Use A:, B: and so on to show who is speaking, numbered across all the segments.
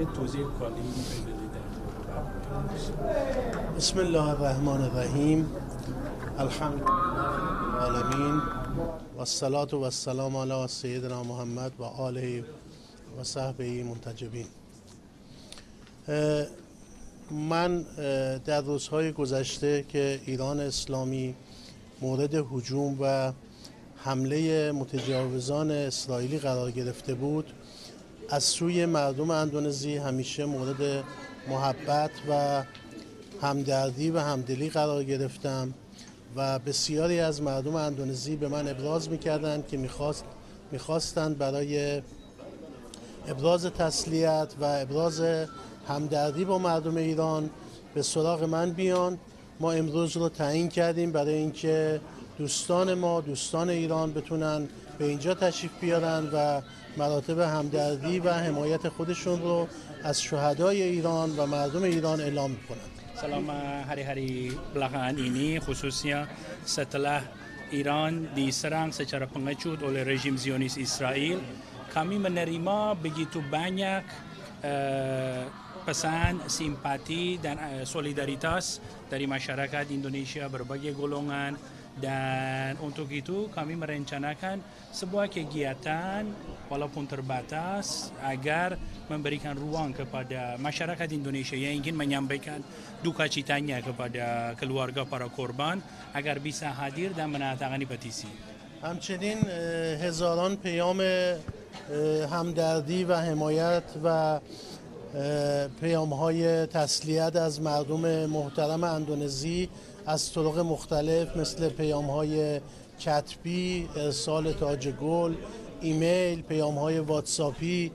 A: توضیح کلی می‌خواید بدید در مورد برنامه؟
B: بسم الله الرحمن الرحیم. الحمد لله العالمین و الصلاة و السلام علی سیدنا محمد و آله و صحبه منتجبین. من در روزهای گذشته که ایران اسلامی مورد هجوم و حمله متجاوزان اسرائیلی قرار گرفته بود، از سوی مردم اندونزی همیشه مورد محبت و همدردی و همدلی قرار گرفتم و بسیاری از مردم اندونزی به من ابراز می‌کردند که می‌خواستند برای ابراز تسلیت و ابراز همدردی با مردم ایران به سراغ من بیان. ما امروز رو تعیین کردیم برای اینکه دوستان ایران بتونن به اینجا تشریف بیارن و مراتب همدردی و حمایت خودشون رو از شهدای ایران و مردم ایران اعلام کنند.
A: Selama hari-hari belakangan ini, khususnya setelah Iran diserang secara pengecut oleh rejim Zionis Israel, kami menerima begitu banyak pesan simpati dan solidaritas dari masyarakat Indonesia berbagai golongan, dan untuk itu kami merencanakan sebuah kegiatan walaupun terbatas agar memberikan ruang kepada masyarakat Indonesia yang ingin menyampaikan duka citanya kepada keluarga para korban agar bisa hadir dan menandatangani petisi.
B: همچنین هزاران پیام همدردی و حمایت و پیام‌های تسلیت از مردم محترم اندونزی از طرق مختلف مثل پیام‌های کتبی، ارسال تاج گل، ایمیل، پیام‌های واتساپی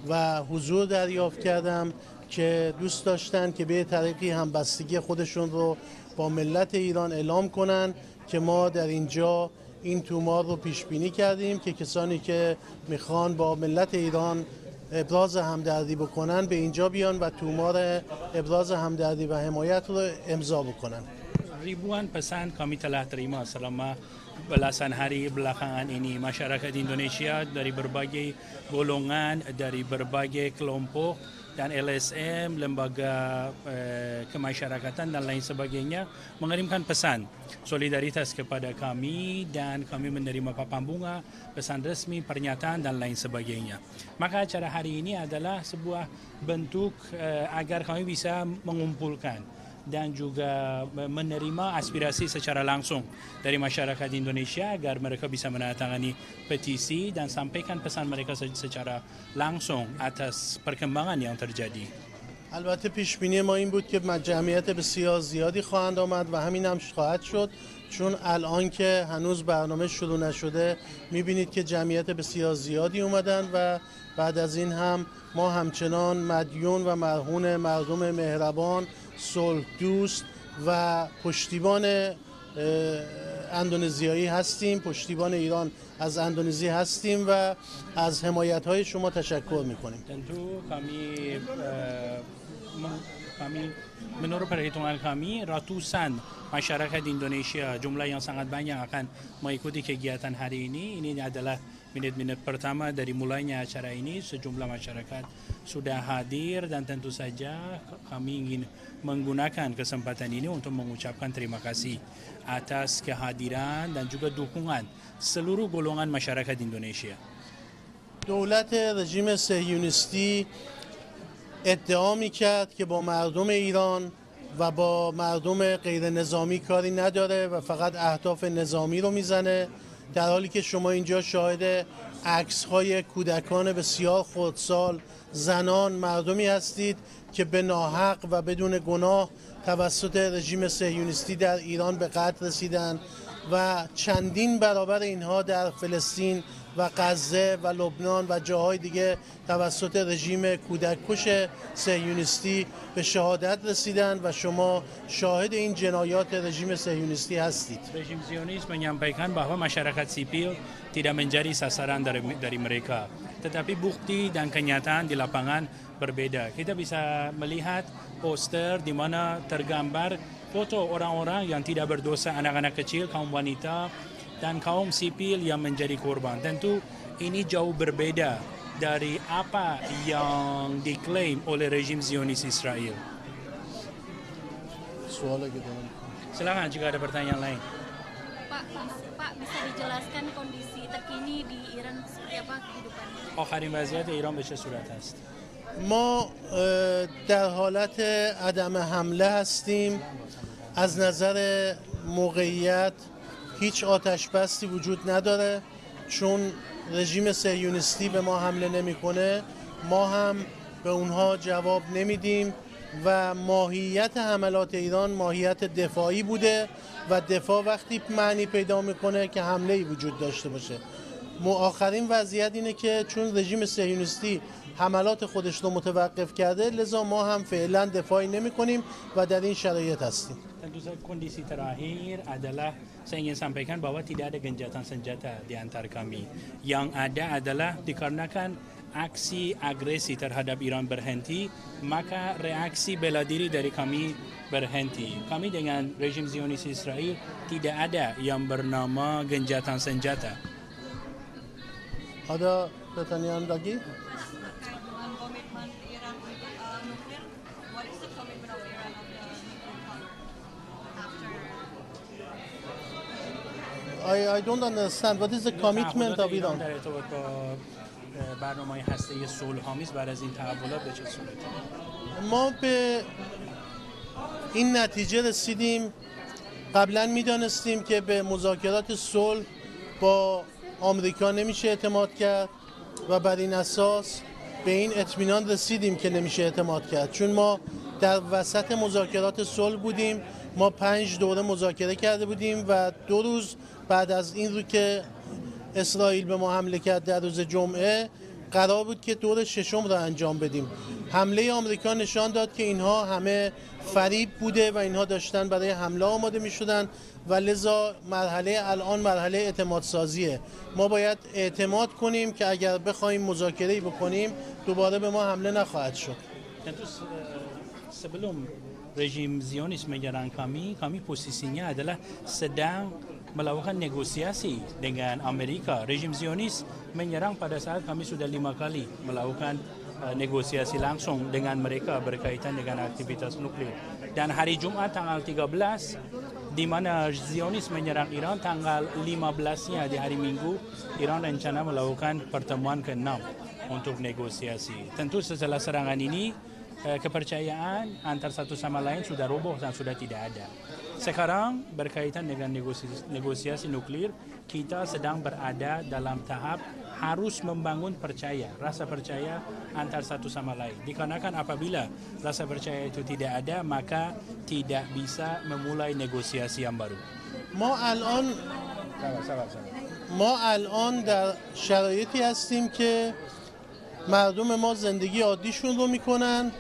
B: و حضور دریافت کردم که دوست داشتن که به طریقی همبستگی خودشون رو با ملت ایران اعلام کنن که ما در اینجا این تومار رو پیش بینی کردیم که کسانی که میخوان با ملت ایران ابراز همدردی بکنن به اینجا بیان و تومار ابراز همدردی و حمایت رو امضا بکنن.
A: Ribuan pesan kami telah terima selama belasan hari belakangan ini. Masyarakat Indonesia dari berbagai golongan, dari berbagai kelompok dan LSM, lembaga kemasyarakatan dan lain sebagainya mengirimkan pesan solidaritas kepada kami, dan kami menerima papan bunga, pesan resmi, pernyataan dan lain sebagainya. Maka acara hari ini adalah sebuah bentuk agar kami bisa mengumpulkan dan juga menerima aspirasi secara langsung dari masyarakat Indonesia agar mereka bisa menandatangani petisi dan sampaikan pesan mereka secara langsung atas perkembangan yang terjadi.
B: البته پیش بینی ما این بود که جمعیت بسیار زیادی خواهند آمد و همین هم خواهد شد، چون الان که هنوز برنامه شروع نشده میبینید که جمعیت بسیار زیادی اومدن و بعد از این هم ما همچنان مدیون و مرهون مردم مهربان، صلح دوست و پشتیبان اندونزیایی هستیم، پشتیبان ایران از اندونزی هستیم و از حمایت‌های شما تشکر می‌کنیم.
A: Tentu kami menurut perhitungan kami ratusan masyarakat Indonesia, jumlah yang sangat banyak akan mengikuti kegiatan hari ini. Ini adalah minit-minit pertama dari mulainya acara ini. Sejumlah masyarakat sudah hadir dan tentu saja kami ingin menggunakan kesempatan ini untuk mengucapkan terima kasih atas kehadiran dan juga dukungan seluruh golongan masyarakat Indonesia.
B: دولت رژیم صهیونیستی ادعا می‌کرد که با مردم ایران و با مردم غیر نظامی کاری نداره و فقط اهداف نظامی رو میزنه، در حالی که شما اینجا شاهد عکس‌های کودکان بسیار خردسال، زنان، مردمی هستید که به ناحق و بدون گناه توسط رژیم صهیونیستی در ایران به قتل رسیدند و چندین برابر اینها در فلسطین و غزه و لبنان و جاهای دیگه توسط رژیم کودککش صهیونیستی به شهادت رسیدند و شما شاهد این جنایات رژیم صهیونیستی هستید.
A: Rejim Zionis menyampaikan bahwa masyarakat sipil tidak menjadi sasaran dari mereka, tetapi bukti dan kenyataan di lapangan berbeda. Kita bisa melihat poster di mana tergambar foto orang-orang yang tidak berdosa, anak-anak kecil, kaum wanita, dan kaum sipil yang menjadi korban. Tentu ini jauh berbeda dari apa yang diklaim oleh rejim Zionis Israel.
B: سوالی که دارم
A: Silakan jika ada pertanyaan lain.
C: Pak, bisa dijelaskan kondisi terkini di Iran seperti apa kehidupannya?
A: آخرین وضعیت ایران به چه صورت است؟
B: ما در حالت عدم حمله هستیم. از نظر موقعیت هیچ آتش بستی وجود نداره، چون رژیم صهیونیستی به ما حمله نمیکنه، ما هم به اونها جواب نمیدیم و ماهیت حملات ایران ماهیت دفاعی بوده و دفاع وقتی معنی پیدا میکنه که حمله‌ای وجود داشته باشه. آخرین وضعیت اینه که چون رژیم صهیونیستی حملات خودش رو متوقف کرده، لذا ما هم فعلا دفاعی نمی‌کنیم و در این شرایط هستیم.
A: Tentu saja kondisi terakhir adalah saya ingin sampaikan bahwa tidak ada gencatan senjata di antara kami. Yang ada adalah dikarenakan aksi agresi terhadap Iran berhenti, maka reaksi bela diri dari kami berhenti. Kami dengan rejim Zionis Israel tidak ada yang bernama gencatan senjata.
B: Ada pertanyaan lagi?
D: Terkait dengan komitmen Iran untuk nuklir, what is the commitment of Iran on the nuclear power after?
B: I don't understand. What is the commitment of Iran?
A: در ارتباط با برنامه هسته‌ای صلح‌آمیز بعد از این تحولات به چه صورته؟
B: ما به این نتیجه رسیدیم. قبلا میدانستیم که به مذاکرات صلح با آمریکا نمیشه اعتماد کرد و بر این اساس به این اطمینان رسیدیم که نمیشه اعتماد کرد، چون ما در وسط مذاکرات صلح بودیم. ما 5 دوره مذاکره کرده بودیم و 2 روز بعد از این رو که اسرائیل به ما حمله کرد در روز جمعه قرار بود که دور ششم را انجام بدیم. حمله آمریکا نشان داد که اینها همه فریب بوده و اینها داشتن برای حمله آماده می شدن و لذا مرحله الان مرحله اعتماد سازیه. ما باید اعتماد کنیم که اگر بخوایم مذاکره‌ای بکنیم دوباره به ما حمله نخواهد شد.
A: Tentu sebelum rejim Zionis menyerang kami posisinya adalah sedang melakukan negosiasi dengan Amerika. Rejim Zionis menyerang pada saat kami sudah 5 kali melakukan negosiasi langsung dengan mereka berkaitan dengan aktivitas nuklir. Dan hari Jumat tanggal 13 di mana Zionis menyerang Iran, tanggal 15-nya di hari Minggu Iran rencana melakukan pertemuan ke-6 untuk negosiasi. Tentu setelah serangan ini kepercayaan antar satu sama lain sudah roboh dan sudah tidak ada. Sekarang berkaitan dengan negosiasi nuklir, kita sedang berada dalam tahap harus membangun rasa percaya antar satu sama lain. Dikarenakan apabila rasa percaya itu tidak ada, maka tidak bisa memulai negosiasi yang baru.
B: ما الان در شرایطی هستیم که مردم ما زندگی عادیشون رو میکنن.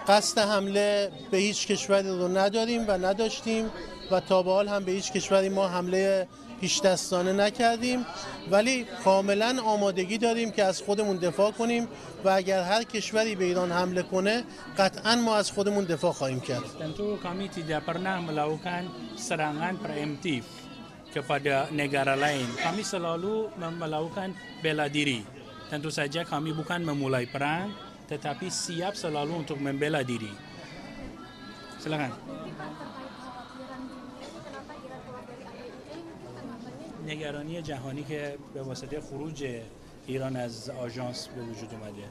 B: قصد حمله به هیچ کشوری رو نداریم و نداشتیم و تا به حال هم به هیچ کشوری ما حمله پیش دستانه نکردیم، ولی کاملا آمادگی داریم که از خودمون دفاع کنیم و اگر هر کشوری به ایران حمله کنه قطعا ما از خودمون دفاع خواهیم کرد.
A: Tentu kami tidak pernah melakukan serangan preemptif kepada negara lain. Kami selalu melakukan bela diri. Tentu saja kami bukan memulai perang, tetapi siap selalu untuk membela diri. Silakan. نگرانی جهانی که به واسطه خروج ایران از آژانس به وجود اومده.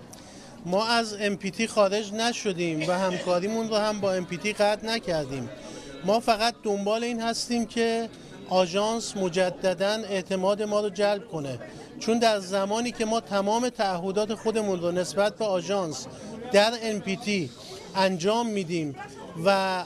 B: ما از MPT خارج نشدیم و همکاریمون رو هم با MPT قطع نکردیم. ما فقط دنبال این هستیم که آژانس مجدداً اعتماد ما رو جلب کنه، چون در زمانی که ما تمام تعهدات خودمون رو نسبت به آژانس در NPT انجام میدیم و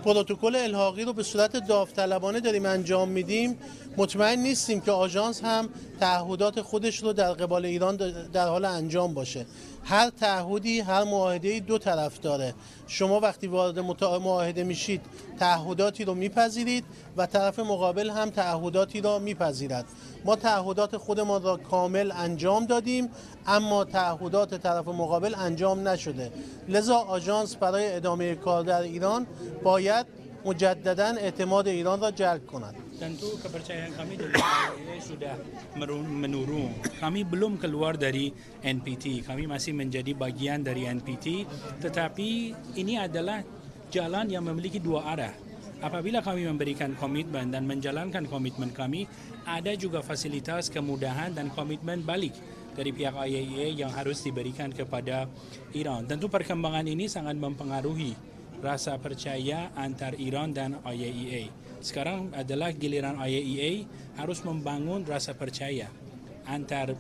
B: پروتکل الحاقی رو به صورت داوطلبانه داریم انجام میدیم، مطمئن نیستیم که آژانس هم تعهدات خودش رو در قبال ایران در حال انجام باشه. هر تعهدی، هر معاهده‌ای 2 طرف داره. شما وقتی وارد معاهده میشید تعهداتی رو میپذیرید و طرف مقابل هم تعهداتی رو میپذیرد. ما تعهدات خودمان را کامل انجام دادیم، اما تعهدات طرف مقابل انجام نشده. لذا آژانس برای ادامه کار در ایران باید مجددا اعتماد ایران را جلب کند.
A: Tentu kepercayaan kami dari IAEA sudah menurun. Kami belum keluar dari NPT. Kami masih menjadi bagian dari NPT. Tetapi ini adalah jalan yang memiliki dua arah. Apabila kami memberikan komitmen dan menjalankan komitmen kami, ada juga fasilitas, kemudahan dan komitmen balik dari pihak IAEA yang harus diberikan kepada Iran. Tentu perkembangan ini sangat mempengaruhi rasa percaya antar Iran dan IAEA. Sekarang adalah giliran IAEA harus membangun rasa percaya antar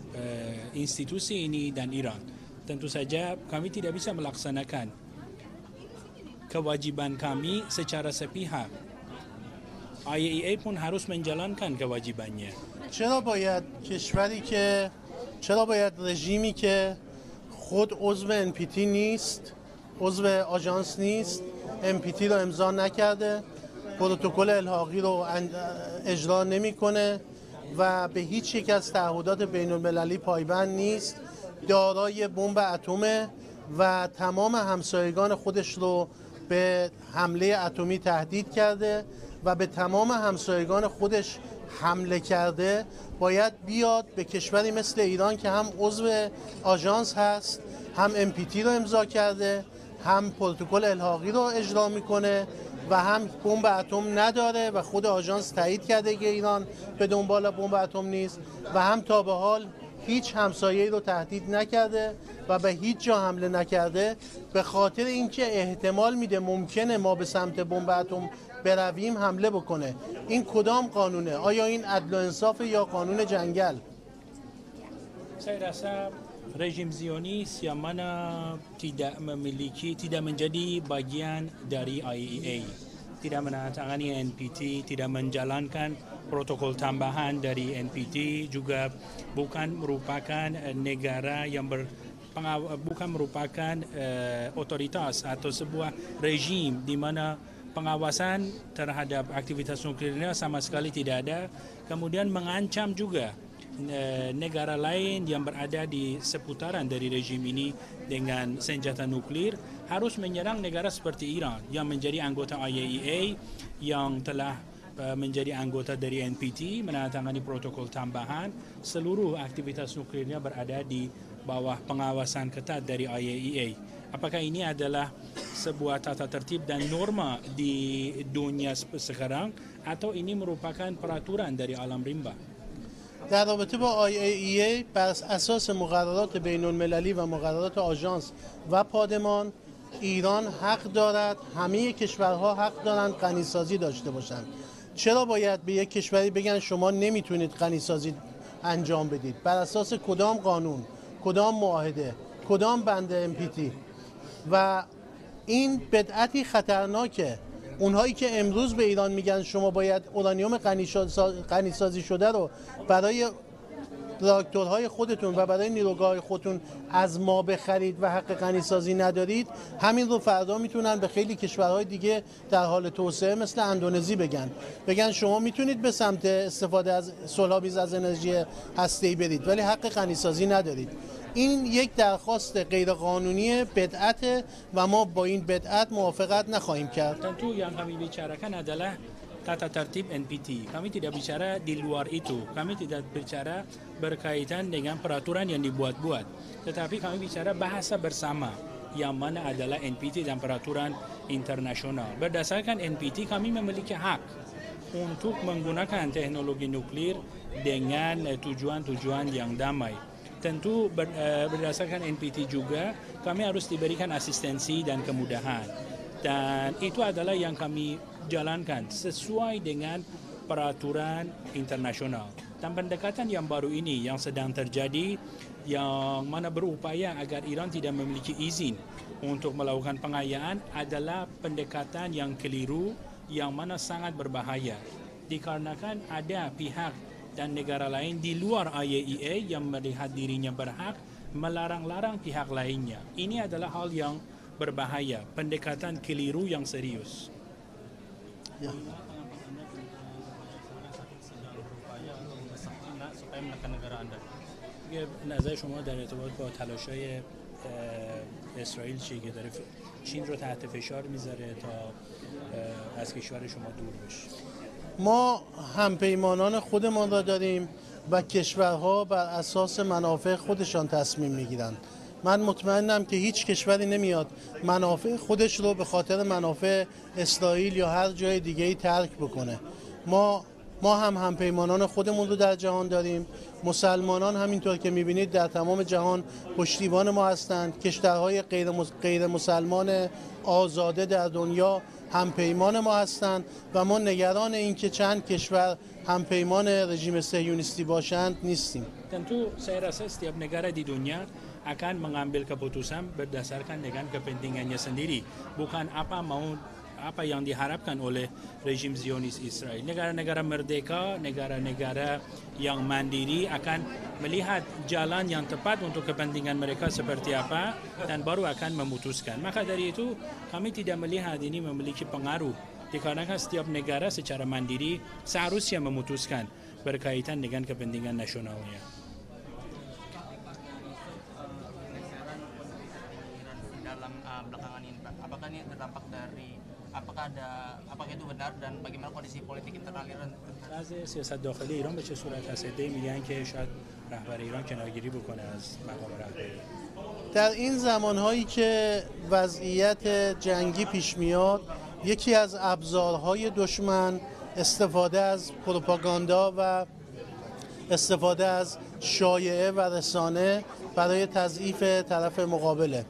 A: institusi ini dan Iran. Tentu saja kami tidak bisa melaksanakan kewajiban kami secara sepihak. IAEA pun harus menjalankan kewajibannya.
B: چرا باید رژیمی که خود عضو NPT نیست، عضو آژانس نیست، NPT رو امضا نکرده، پروتکل الحاقی رو اجرا نمیکنه و به هیچ یک از تعهدات بین المللی پایبند نیست، دارای بمب اتمه و تمام همسایگان خودش رو به حمله اتمی تهدید کرده و به تمام همسایگان خودش حمله کرده، باید بیاد به کشوری مثل ایران که هم عضو آژانس هست، هم NPT رو امضا کرده، هم پروتکل الحاقی رو اجرا میکنه و هم بمب اتم نداره و خود آژانس تایید کرده که ایران به دنبال بمب اتم نیست و هم تا به حال هیچ همسایه‌ای رو تهدید نکرده و به هیچ جا حمله نکرده. به خاطر اینکه احتمال میده ممکنه ما به سمت بمب اتم برویم حمله بکنه. این کدام قانونه؟ آیا این عدل و انصاف یا قانون جنگل؟
A: Saya rasa rejim Zionis yang mana tidak menjadi bagian dari IAEA, tidak menandatangani NPT, tidak menjalankan protokol tambahan dari NPT, juga bukan merupakan negara yang bukan merupakan otoritas atau sebuah rejim di mana pengawasan terhadap aktivitas nuklirnya sama sekali tidak ada, kemudian mengancam juga negara lain yang berada di seputaran dari rejim ini dengan senjata nuklir harus menyerang negara seperti Iran yang menjadi anggota IAEA, yang telah menjadi anggota dari NPT, menandatangani protokol tambahan. Seluruh aktivitas nuklirnya berada di bawah pengawasan ketat dari IAEA. Apakah ini adalah sebuah tata tertib dan norma di dunia sekarang atau ini merupakan peraturan dari alam rimba?
B: در رابطه با IAEA بر اساس مقررات بین المللی و مقررات آژانس و پادمان، ایران حق دارد، همه کشورها حق دارند غنیسازی داشته باشند. چرا باید به یک کشوری بگن شما نمیتونید غنیسازی انجام بدید؟ بر اساس کدام قانون، کدام معاهده، کدام بند NPT؟ و این بدعتی خطرناکه. اونهایی که امروز به ایران میگن شما باید اورانیوم غنیسازی شده رو برای راکتورهای خودتون و برای نیروگاه خودتون از ما بخرید و حق غنیسازی ندارید، همین رو فردا میتونن به خیلی کشورهای دیگه در حال توسعه مثل اندونزی بگن شما میتونید به سمت استفاده از صلح‌آمیز از انرژی هسته‌ای برید ولی حق غنیسازی ندارید. این یک درخواست غیرقانونی بدعت و ما با این بدعت موافقت نخواهیم کرد.
A: Tentu yang kami bicarakan adalah tata tertib NPT. Kami tidak bicara di luar itu. Kami tidak bicara berkaitan dengan peraturan yang dibuat-buat. Tetapi kami bicara bahasa bersama yang mana adalah NPT dan peraturan internasional. Berdasarkan NPT kami memiliki hak untuk menggunakan teknologi nuklir dengan tujuan-tujuan yang damai. Tentu berdasarkan NPT juga kami harus diberikan asistensi dan kemudahan. Dan itu adalah yang kami jalankan sesuai dengan peraturan internasional. Dan pendekatan yang baru ini yang sedang terjadi, yang mana berupaya agar Iran tidak memiliki izin untuk melakukan pengayaan, adalah pendekatan yang keliru, yang mana sangat berbahaya. Dikarenakan ada pihak dan negara lain di luar IAEA yang melihat dirinya berhak melarang-larang pihak lainnya. Ini adalah hal yang berbahaya, pendekatan keliru yang serius.
B: Ya.
A: نظر شما در ارتباط با تلاش‌های اسرائیل چیه که داره چین رو تحت فشار میذاره تا از کشور شما دور بشه؟
B: ما همپیمانان خودمان را داریم و کشورها بر اساس منافع خودشان تصمیم میگیرند. من مطمئنم که هیچ کشوری نمیاد منافع خودش رو به خاطر منافع اسرائیل یا هر جای دیگه‌ای ترک بکنه. ما همپیمانان خودمون رو در جهان داریم. مسلمانان همینطور که میبینید در تمام جهان پشتیبان ما هستند. کشورهای غیر مسلمان آزاده در دنیا همپیمان ما هستند و ما نگران این که چند کشور همپیمان رژیم صهیونیستی باشند نیستیم.
A: Tentu saya rasa setiap negara di dunia akan mengambil keputusan berdasarkan dengan kepentingannya sendiri, bukan apa yang diharapkan oleh rejim Zionis Israel. Negara-negara merdeka, negara-negara yang mandiri akan melihat jalan yang tepat untuk kepentingan mereka seperti apa dan baru akan memutuskan. Maka dari itu kami tidak melihat ini memiliki pengaruh dikarenakan setiap negara secara mandiri seharusnya memutuskan berkaitan dengan kepentingan nasionalnya.
E: Dalam belakangan ini, Pak, apakah ini terdampak dari apakah itu benar dan bagaimana kondisi politik internal Iran?
A: از سیاست داخلی ایران به چه صورت هست؟ عده‌ای میگن که شاید رهبر ایران کنارگیری بکنه از مقام رهبری.
B: در این زمانهایی که وضعیت جنگی پیش میاد، یکی از ابزارهای دشمن استفاده از پروپاگاندا و استفاده از شایعه و رسانه برای تضعیف طرف مقابله.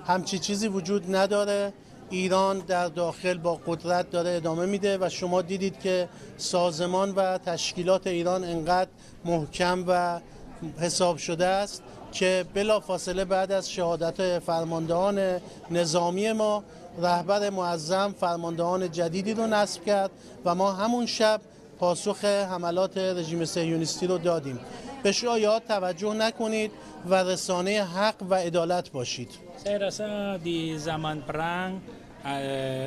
B: همچی چیزی وجود نداره. ایران در داخل با قدرت داره ادامه میده و شما دیدید که سازمان و تشکیلات ایران انقدر محکم و حساب شده است که بلافاصله بعد از شهادت فرماندهان نظامی ما رهبر معظم فرماندهان جدیدی رو نصب کرد و ما همون شب پاسخ حملات رژیم صهیونیستی رو دادیم. به شایعات توجه نکنید و رسانه حق و عدالت باشید.
A: Saya rasa di zaman perang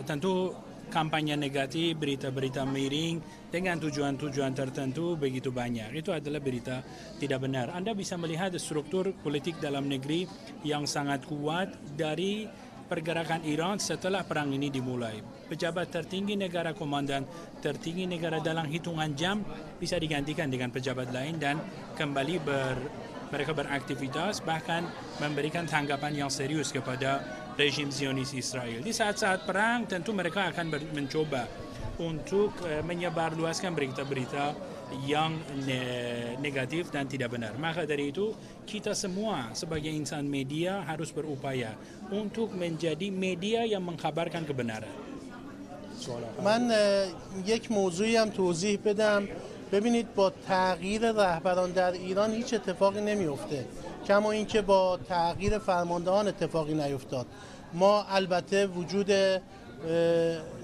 A: tentu kampanye negatif, berita-berita miring dengan tujuan-tujuan tertentu begitu banyak. Itu adalah berita tidak benar. Anda bisa melihat struktur politik dalam negeri yang sangat kuat dari pergerakan Iran setelah perang ini dimulai. Pejabat tertinggi negara, komandan tertinggi negara dalam hitungan jam bisa digantikan dengan pejabat lain dan kembali mereka beraktivitas, bahkan memberikan tanggapan yang serius kepada rejim Zionis Israel. Di saat-saat perang tentu mereka akan mencoba untuk menyebarluaskan berita-berita yang negatif dan tidak benar. Maka dari itu kita semua sebagai insan media harus berupaya untuk menjadi media yang mengkabarkan kebenaran.
B: من یک موضوعی هم توضیح بدم. ببینید با تغییر رهبران در ایران هیچ اتفاقی نمیفته، کما اینکه با تغییر فرماندهان اتفاقی نیفتاد. ما البته وجود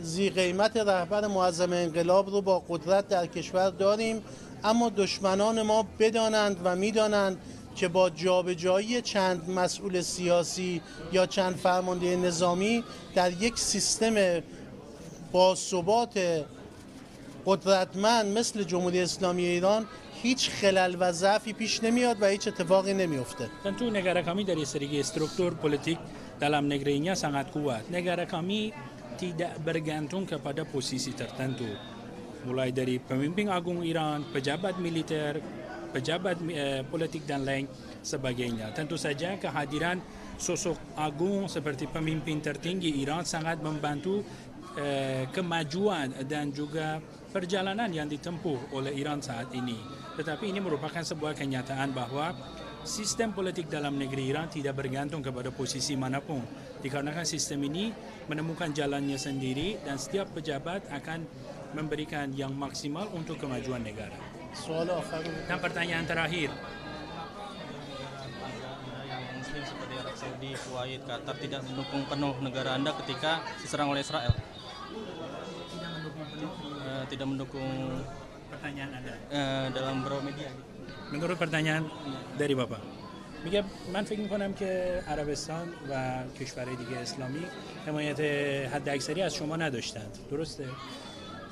B: ذی قیمت رهبر معظم انقلاب رو با قدرت در کشور داریم، اما دشمنان ما بدانند و میدانند که با جابجایی چند مسئول سیاسی یا چند فرمانده نظامی در یک سیستم با ثبات قدرتمند مثل جمهوری اسلامی ایران هیچ خلل و ضعفی پیش نمیاد و هیچ اتفاقی نمیفته.
A: Tentu negara kami dari segi struktur politik dalam negerinya sangat kuat. Negara kami tidak bergantung kepada posisi tertentu. Mulai dari pemimpin agung Iran, pejabat militer, pejabat politik dan lain sebagainya. Tentu saja kehadiran sosok agung seperti pemimpin tertinggi Iran sangat membantu kemajuan dan juga perjalanan yang ditempuh oleh Iran saat ini. Tetapi ini merupakan sebuah kenyataan bahwa sistem politik dalam negeri Iran tidak bergantung kepada posisi manapun. Dikarenakan sistem ini menemukan jalannya sendiri dan setiap pejabat akan memberikan yang maksimal untuk kemajuan negara. Dan pertanyaan terakhir.
E: Yang Muslim seperti Arab Saudi, Kuwait, Qatar tidak mendukung penuh negara Anda ketika diserang oleh Israel. Tidak mendukung
A: Pertanyaan Anda.
E: dalam beberapa media.
A: Menurut pertanyaan dari Bapak, میگه من فکر میکنم که عربستان و کشورهای دیگه اسلامی حمایت حداکثری از شما نداشتند. درسته؟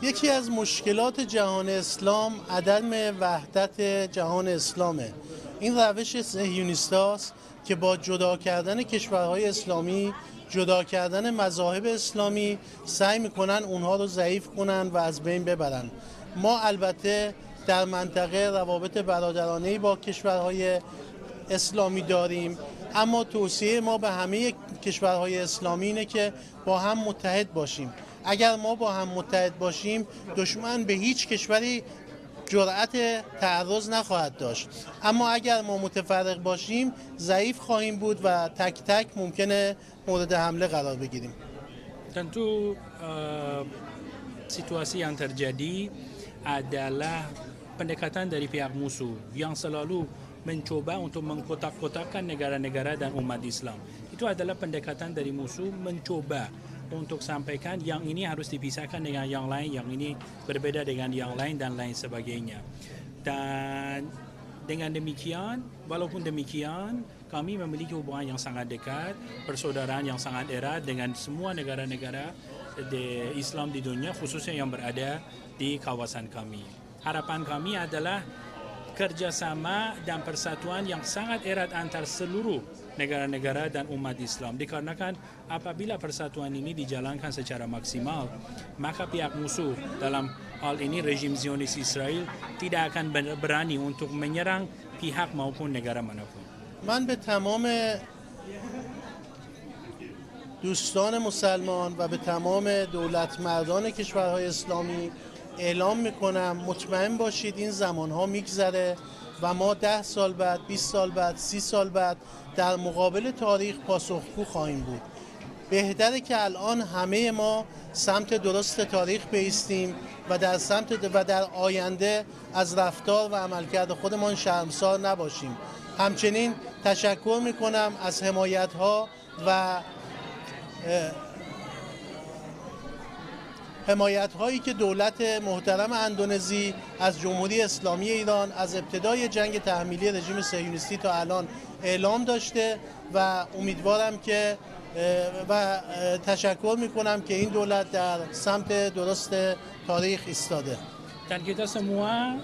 B: یکی از مشکلات جهان اسلام عدم وحدت جهان اسلامه. این روش صهیونیستاست که با جدا کردن کشورهای اسلامی، جدا کردن مذاهب اسلامی سعی میکنن اونها رو ضعیف کنن و از بین ببرن. ما البته در منطقه روابط برادرانه‌ای با کشورهای اسلامی داریم، اما توصیه ما به همه کشورهای اسلامی اینه که با هم متحد باشیم. اگر ما با هم متحد باشیم دشمن به هیچ کشوری جرأت تعرض نخواهد داشت، اما اگر ما متفرق باشیم ضعیف خواهیم بود و تک تک ممکنه مورد حمله قرار بگیریم.
A: Tentu situasi yang terjadi adalah pendekatan dari pihak musuh yang selalu mencoba untuk mengkotak-kotakkan negara-negara dan umat Islam. Itu adalah pendekatan dari musuh mencoba untuk sampaikan yang ini harus dipisahkan dengan yang lain, yang ini berbeda dengan yang lain dan lain sebagainya. Dan dengan demikian, walaupun demikian, kami memiliki hubungan yang sangat dekat, persaudaraan yang sangat erat dengan semua negara-negara Islam di dunia, khususnya yang berada di kawasan kami. Harapan kami adalah kerjasama dan persatuan yang sangat erat antar seluruh negara-negara dan umat Islam. Dikarenakan apabila persatuan ini dijalankan secara maksimal, maka pihak musuh dalam hal ini rejim Zionis Israel tidak akan berani untuk menyerang pihak maupun negara manapun.
B: من به تمام دوستان مسلمان و به تمام دولت مردان کشورهای اسلامی اعلام میکنم مطمئن باشید این زمانها میگذره و ما 10 سال بعد، 20 سال بعد، 30 سال بعد در مقابل تاریخ پاسخگو خواهیم بود. بهتره که الان همه ما سمت درست تاریخ بایستیم و در آینده از رفتار و عملکرد خودمان شرمسار نباشیم. همچنین تشکر میکنم از حمایت‌ها و حمایت‌هایی که دولت محترم اندونزی از جمهوری اسلامی ایران از ابتدای جنگ تحمیلی رژیم صهیونیستی تا الان اعلام داشته و امیدوارم که و تشکر میکنم که این دولت در سمت درست تاریخ ایستاده.
A: Dan kita semua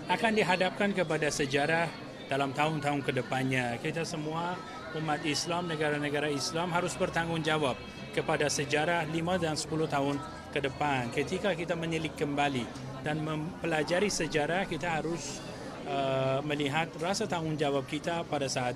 A: akan dihadapkan kepada sejarah dalam tahun-tahun ke depannya. Kita semua umat Islam, negara-negara Islam harus bertanggung jawab kepada sejarah 5 dan 10 tahun ke depan. Ketika kita menilik kembali dan mempelajari sejarah, kita harus melihat rasa tanggung jawab kita pada saat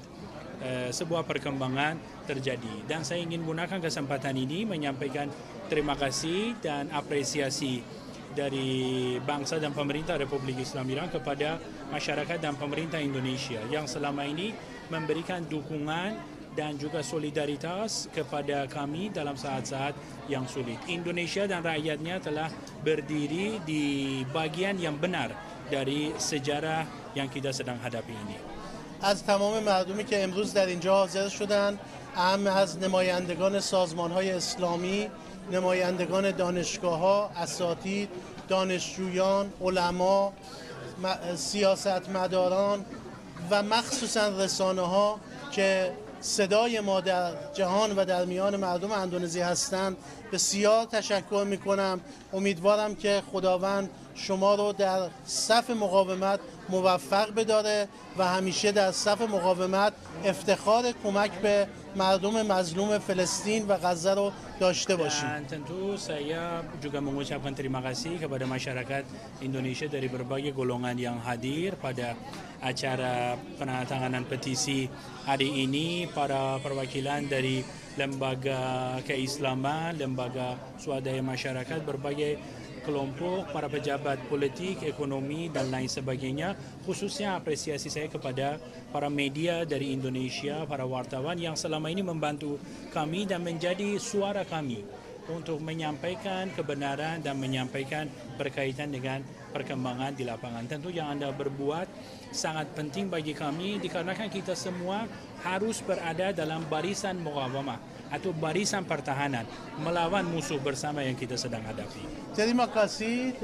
A: sebuah perkembangan terjadi. Dan saya ingin gunakan kesempatan ini menyampaikan terima kasih dan apresiasi dari bangsa dan pemerintah Republik Islam Iran kepada masyarakat dan pemerintah Indonesia yang selama ini memberikan dukungan dan juga solidaritas kepada kami dalam saat-saat yang sulit. Indonesia dan rakyatnya telah berdiri di bagian yang benar dari sejarah yang kita sedang hadapi ini.
B: از تمام مردمی که امروز در اینجا حاضر شدند، اهم از نمایندگان سازمان‌های اسلامی، نمایندگان دانشگاه‌ها، اساتید، دانشجویان، علما، سیاستمداران و مخصوصا رسانه‌ها که صدای ما در جهان و در میان مردم اندونزی هستند بسیار تشکر میکنم. امیدوارم که خداوند شما رو در صف مقاومت موفق بداره و همیشه در صف مقاومت افتخار کمک به مردم مظلوم فلسطین و غزه رو داشته باشیم.
A: Dan tentu saya juga mengucapkan terima kasih kepada masyarakat Indonesia dari berbagai golongan yang hadir pada acara penandatanganan petisi hari ini, para perwakilan dari lembaga keislaman, lembaga swadaya masyarakat, berbagai kelompok, para pejabat politik, ekonomi, dan lain sebagainya. Khususnya apresiasi saya kepada para media dari Indonesia, para wartawan yang selama ini membantu kami dan menjadi suara kami untuk menyampaikan kebenaran dan menyampaikan berkaitan dengan perkembangan di lapangan. Tentu yang Anda berbuat sangat penting bagi kami dikarenakan kita semua harus berada dalam barisan muqawamah atau barisan pertahanan melawan musuh bersama yang kita sedang hadapi.
B: Terima kasih.